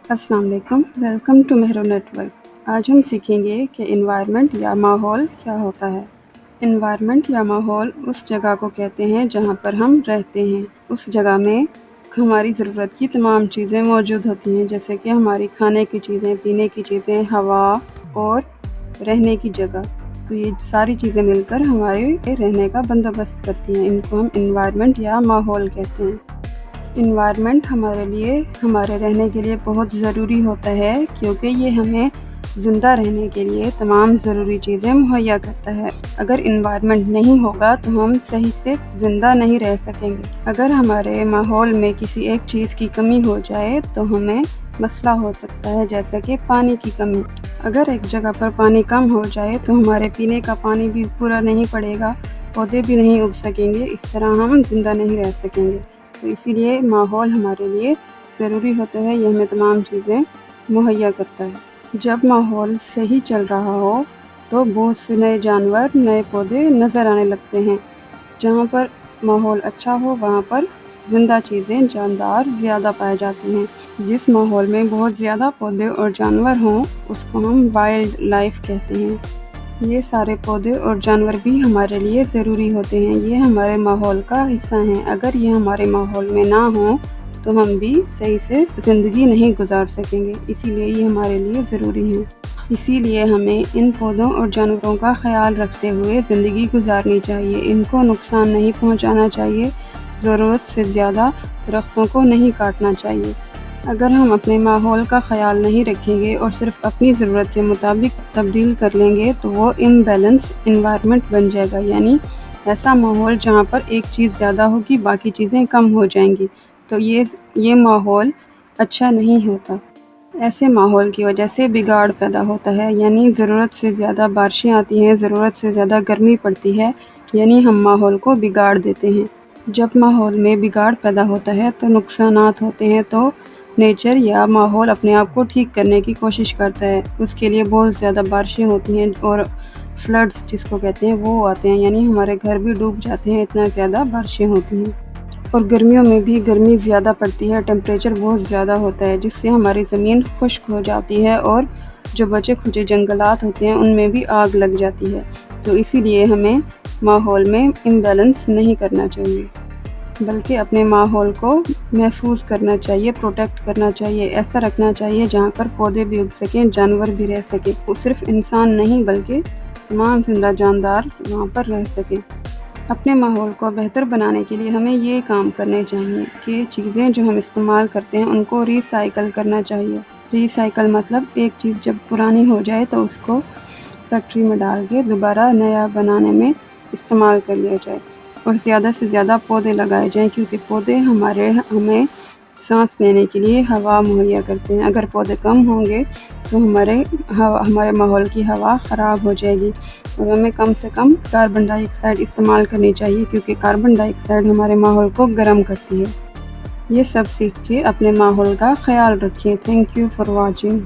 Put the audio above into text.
अस्सलाम वालेकुम, welcome to मेहरो network. आज हम सीखेंगे कि इन्वायरमेंट या माहौल क्या होता है। इन्वायरमेंट या माहौल उस जगह को कहते हैं जहाँ पर हम रहते हैं। उस जगह में हमारी ज़रूरत की तमाम चीज़ें मौजूद होती हैं, जैसे कि हमारी खाने की चीज़ें, पीने की चीज़ें, हवा और रहने की जगह। तो ये सारी चीज़ें मिलकर हमारे रहने का बंदोबस्त करती हैं। इनको हम इन्वायरमेंट या माहौल कहते हैं। इन्वायरमेंट हमारे लिए, हमारे रहने के लिए बहुत ज़रूरी होता है, क्योंकि ये हमें ज़िंदा रहने के लिए तमाम ज़रूरी चीज़ें मुहैया करता है। अगर इन्वायरमेंट नहीं होगा तो हम सही से ज़िंदा नहीं रह सकेंगे। अगर हमारे माहौल में किसी एक चीज़ की कमी हो जाए तो हमें मसला हो सकता है, जैसा कि पानी की कमी। अगर एक जगह पर पानी कम हो जाए तो हमारे पीने का पानी भी पूरा नहीं पड़ेगा, पौधे भी नहीं उग सकेंगे, इस तरह हम ज़िंदा नहीं रह सकेंगे। तो इसीलिए माहौल हमारे लिए ज़रूरी होता है, ये हमें तमाम चीज़ें मुहैया करता है। जब माहौल सही चल रहा हो तो बहुत से नए जानवर, नए पौधे नज़र आने लगते हैं। जहाँ पर माहौल अच्छा हो वहाँ पर ज़िंदा चीज़ें, जानदार ज़्यादा पाए जाते हैं। जिस माहौल में बहुत ज़्यादा पौधे और जानवर हों उसको हम वाइल्ड लाइफ कहते हैं। ये सारे पौधे और जानवर भी हमारे लिए ज़रूरी होते हैं, ये हमारे माहौल का हिस्सा हैं। अगर ये हमारे माहौल में ना हो तो हम भी सही से ज़िंदगी नहीं गुजार सकेंगे, इसीलिए ये हमारे लिए ज़रूरी हैं। इसीलिए हमें इन पौधों और जानवरों का ख्याल रखते हुए ज़िंदगी गुजारनी चाहिए। इनको नुकसान नहीं पहुंचाना चाहिए, ज़रूरत से ज़्यादा दरख्तों को नहीं काटना चाहिए। अगर हम अपने माहौल का ख्याल नहीं रखेंगे और सिर्फ अपनी ज़रूरत के मुताबिक तब्दील कर लेंगे तो वो इम्बैलेंस इन्वायरमेंट बन जाएगा, यानी ऐसा माहौल जहाँ पर एक चीज़ ज़्यादा होगी, बाकी चीज़ें कम हो जाएंगी। तो ये माहौल अच्छा नहीं होता। ऐसे माहौल की वजह से बिगाड़ पैदा होता है, यानी ज़रूरत से ज़्यादा बारिशें आती हैं, ज़रूरत से ज़्यादा गर्मी पड़ती है, यानी हम माहौल को बिगाड़ देते हैं। जब माहौल में बिगाड़ पैदा होता है तो नुकसानात होते हैं, तो नेचर या माहौल अपने आप को ठीक करने की कोशिश करता है। उसके लिए बहुत ज़्यादा बारिशें होती हैं और फ्लड्स जिसको कहते हैं वो आते हैं, यानी हमारे घर भी डूब जाते हैं, इतना ज़्यादा बारिशें होती हैं। और गर्मियों में भी गर्मी ज़्यादा पड़ती है, टेम्परेचर बहुत ज़्यादा होता है, जिससे हमारी ज़मीन खुश्क हो जाती है और जो बचे खुचे जंगलात होते हैं उनमें भी आग लग जाती है। तो इसीलिए हमें माहौल में इम्बैलेंस नहीं करना चाहिए, बल्कि अपने माहौल को महफूज करना चाहिए, प्रोटेक्ट करना चाहिए। ऐसा रखना चाहिए जहाँ पर पौधे भी उग सकें, जानवर भी रह सकें। वो सिर्फ इंसान नहीं बल्कि तमाम जिंदा जानदार वहाँ पर रह सकें। अपने माहौल को बेहतर बनाने के लिए हमें ये काम करने चाहिए कि चीज़ें जो हम इस्तेमाल करते हैं उनको रिसाइकल करना चाहिए। रिसाइकल मतलब एक चीज़ जब पुरानी हो जाए तो उसको फैक्ट्री में डाल के दोबारा नया बनाने में इस्तेमाल कर लिया जाए, और ज़्यादा से ज़्यादा पौधे लगाए जाएं, क्योंकि पौधे हमें सांस लेने के लिए हवा मुहैया करते हैं। अगर पौधे कम होंगे तो हमारे माहौल की हवा ख़राब हो जाएगी, और हमें कम से कम कार्बन डाइऑक्साइड इस्तेमाल करनी चाहिए, क्योंकि कार्बन डाइऑक्साइड हमारे माहौल को गर्म करती है। ये सब सीख के अपने माहौल का ख्याल रखिए। Thank you for watching.